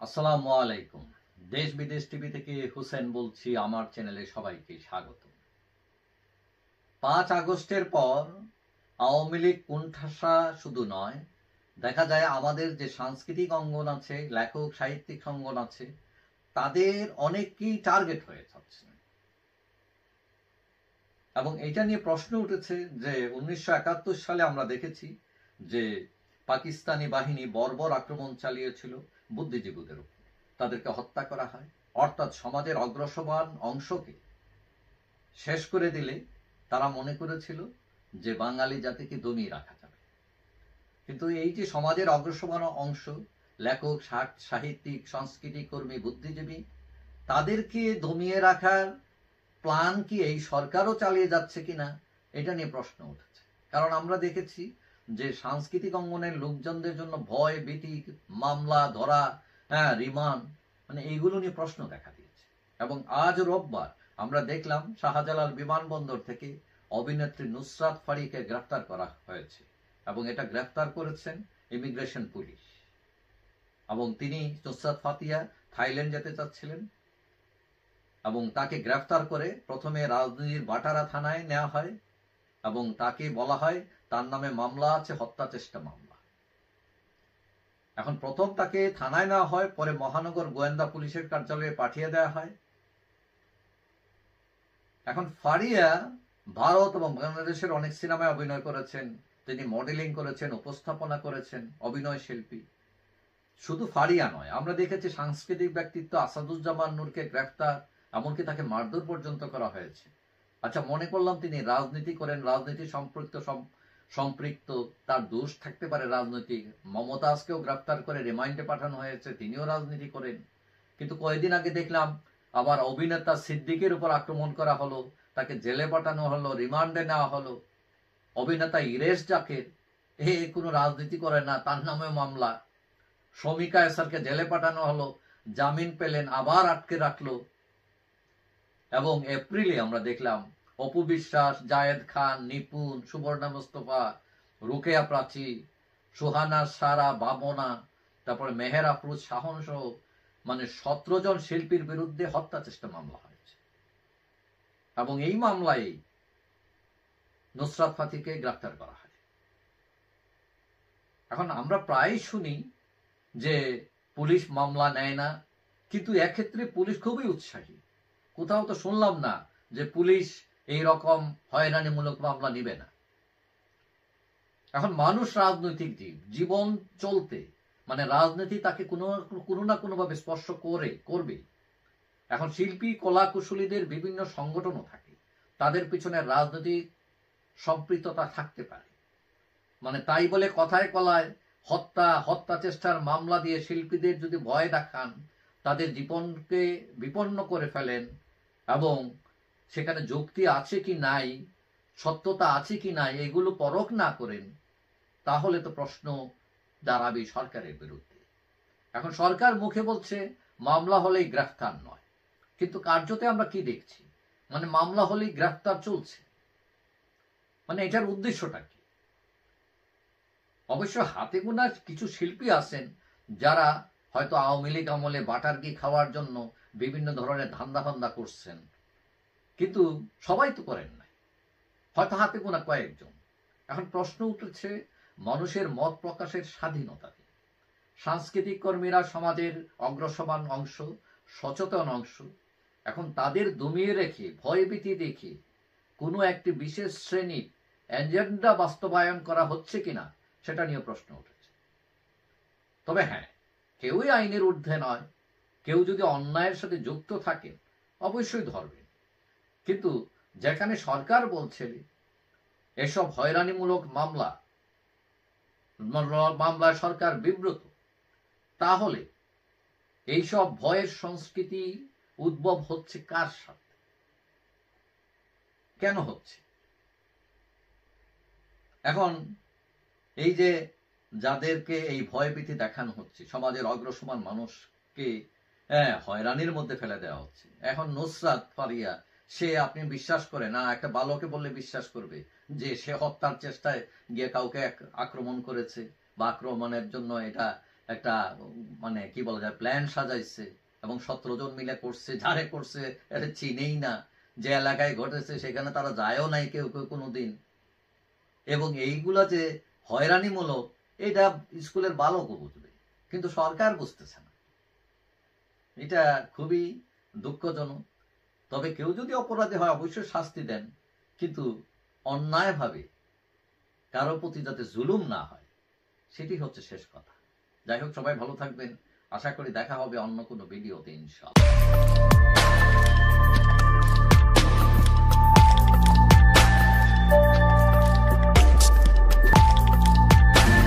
আসসালামু আলাইকুম। দেশ বিদেশ টিভি থেকে হুসেন বলছি। আমার চ্যানেলে সবাইকে স্বাগত। 5 আগস্টের পর আওয়ামী লীগ কোণঠাসা শুধু নয়, দেখা যায় আমাদের যে সাংস্কৃতিক অঙ্গন আছে, লেখক সাহিত্যিক অঙ্গন আছে, তাদের অনেকেই টার্গেট হয়ে যাচ্ছে। এবং এটা নিয়ে প্রশ্ন উঠেছে যে 1971 সালে আমরা দেখেছি যে পাকিস্তানি বাহিনী বর্বর আক্রমণ চালিয়েছিল বুদ্ধিজীবীদের উপর, তাদেরকে হত্যা করা হয়, অর্থাৎ সমাজের অগ্রসরমান অংশকে শেষ করে দিলে তারা মনে করেছিল যে বাঙালি জাতিকে দমিয়ে রাখা যাবে। কিন্তু এই যে সমাজের অগ্রসরমান অংশ, লেখক সাহিত্যিক সাংস্কৃতিক কর্মী বুদ্ধিজীবী, তাদেরকে দমিয়ে রাখার প্ল্যান কি এই সরকারও চালিয়ে যাচ্ছে কিনা, এটা নিয়ে প্রশ্ন উঠেছে। কারণ আমরা দেখেছি যে সাংস্কৃতিক অঙ্গনের লোকজনদের জন্য ভয় ভীতি, মামলা ধরা, রিমান্ড, মানে এইগুলো নিয়ে প্রশ্ন দেখা দিয়েছে। এবং আজ রোববার আমরা দেখলাম শাহজালাল বিমানবন্দর থেকে অভিনেত্রী নুসরাত ফারিকে গ্রেফতার করা হয়েছে এবং এটা গ্রেফতার করেছেন ইমিগ্রেশন পুলিশ। এবং তিনি নুসরাত ফাতিয়া থাইল্যান্ড যেতে চাচ্ছিলেন এবং তাকে গ্রেফতার করে প্রথমে রাজধানীর বাটারা থানায় নেওয়া হয় এবং তাকে বলা হয় তার নামে মামলা আছে, হত্যা চেষ্টা মামলা। এখন প্রথম তাকে থানায় নেওয়া হয়, পরে মহানগর গোয়েন্দা পুলিশের কার্যালয়ে পাঠিয়ে দেওয়া হয়। এখন ফারিয়া ভারত এবং বাংলাদেশের অনেক সিনেমায় অভিনয় করেছেন, তিনি মডেলিং করেছেন, উপস্থাপনা করেছেন, অভিনয় শিল্পী। শুধু ফারিয়া নয়, আমরা দেখেছি সাংস্কৃতিক ব্যক্তিত্ব আসাদুজ্জামান নূরকে গ্রেফতার, এমনকি তাকে মারধর পর্যন্ত করা হয়েছে। আচ্ছা, মনে করলাম তিনি রাজনীতি করেন, রাজনীতি সম্পৃক্ত, তার দোষ থাকতে পারে রাজনৈতিক। মমতাজকেও গ্রেফতার করে রিমান্ডে পাঠানো হয়েছে, তিনিও রাজনীতি করেন। কিন্তু কয়েকদিন আগে দেখলাম আবার অভিনেতা সিদ্দিকের উপর আক্রমণ করা হলো, তাকে জেলে পাঠানো হলো, রিমান্ডে নেওয়া হলো। অভিনেতা ইরেশ জাকের কোনো রাজনীতি করে না, তার নামে মামলা। শমিকা এসারকে জেলে পাঠানো হলো, জামিন পেলেন, আবার আটকে রাখলো। এবং এপ্রিলে আমরা দেখলাম অপু বিশ্বাস, জায়েদ খান, নিপুণ, সুবর্ণা মুস্তফা, রুকেয়া প্রাচী, সুহানা সারা, বাবনা, তারপরে মেহের আফরোজ শাহন সহ মানে 17 জন শিল্পীর বিরুদ্ধে হত্যা চেষ্টা মামলা হয়েছে। এবং এই মামলায় নুসরাত ফাতিকে গ্রেফতার করা হয়। এখন আমরা প্রায় শুনি যে পুলিশ মামলা নেয় না, কিন্তু এক্ষেত্রে পুলিশ খুবই উৎসাহী। কোথাও তো শুনলাম না যে পুলিশ এই রকম হয়রানিমূলক মামলা নিবে না। এখন মানুষ রাজনৈতিক জীবন চলতে, মানে রাজনীতি তাকে কোনো না কোনোভাবে স্পর্শ করবে। এখন শিল্পী কলা কুশলীদের বিভিন্ন সংগঠনও থাকে, তাদের পিছনে রাজনৈতিক সম্পৃক্ততা থাকতে পারে। মানে তাই বলে কথায় কলায় হত্যা চেষ্টার মামলা দিয়ে শিল্পীদের যদি ভয় দেখান, তাদের জীবনকে বিপন্ন করে ফেলেন এবং সেখানে যুক্তি আছে কি নাই, সত্যতা আছে কি নাই, এগুলো পরখ না করেন, তাহলে তো প্রশ্ন দাঁড়াবে সরকারের বিরুদ্ধে। এখন সরকার মুখে বলছে মামলা হলেই গ্রেফতার নয়, কিন্তু কার্যতে আমরা কি দেখছি, মানে মামলা হলেই গ্রেফতার চলছে। মানে এটার উদ্দেশ্যটা কি? অবশ্য হাতে গোনা কিছু শিল্পী আছেন যারা হয়তো আওয়ামী লীগ আমলে বাটার ঘি খাওয়ার জন্য বিভিন্ন ধরনের ধান্দা ফান্দা করছেন, কিন্তু সবাই তো করেন নাই, হয়তো হাতে গোনা কয়েকজন। এখন প্রশ্ন উঠেছে মানুষের মত প্রকাশের স্বাধীনতা। সাংস্কৃতিক কর্মীরা সমাজের অগ্রসরমান অংশ, সচেতন অংশ। এখন তাদের দমিয়ে রেখে, ভয়ভীতি দেখে কোনো একটি বিশেষ শ্রেণীর এজেন্ডা বাস্তবায়ন করা হচ্ছে কিনা, সেটা নিয়ে প্রশ্ন উঠেছে। তবে হ্যাঁ, কেউই আইনের ঊর্ধ্বে নয়, কেউ যদি অন্যায়ের সাথে যুক্ত থাকেন অবশ্যই ধরবেন। কিন্তু যেখানে সরকার বলছে এসব হয়রানিমূলক মামলায় সরকার বিব্রত, তাহলে এইসব ভয়ের সংস্কৃতি উদ্ভব হচ্ছে কার সাথে, কেন হচ্ছে? এখন এই যে যাদেরকে এই ভয়ভীতি দেখানো হচ্ছে, সমাজের অগ্রসরমান মানুষকে হয়রানির মধ্যে ফেলে দেওয়া হচ্ছে। এখন নুসরাত ফারিয়া, সে আপনি বিশ্বাস করে না, একটা বালকে বললে বিশ্বাস করবে যে সে হত্যার চেষ্টায় গিয়ে কাউকে আক্রমণ করেছে বা আক্রমণের জন্য এটা একটা মানে কি বলা যায় প্ল্যান সাজাইছে এবং 17 জন মিলে করছে, যারে করছে এটা চিনেই না, যে এলাকায় ঘটেছে সেখানে তারা যায়ও নাই কেউ কেউ কোনোদিন। এবং এইগুলা যে হয়রানিমূলক এটা স্কুলের বালকও বুঝবে, কিন্তু সরকার বুঝতেছে না। এটা খুবই দুঃখজনক। তবে কেউ যদি অপরাধী হয় অবশ্যই শাস্তি দেন, কিন্তু অন্যায়ভাবে কারো প্রতি যাতে জুলুম না হয় সেটি হচ্ছে শেষ কথা। যাই হোক, সবাই ভালো থাকবেন। আশা করি দেখা হবে অন্য কোনো ভিডিওতে ইনশাআল্লাহ।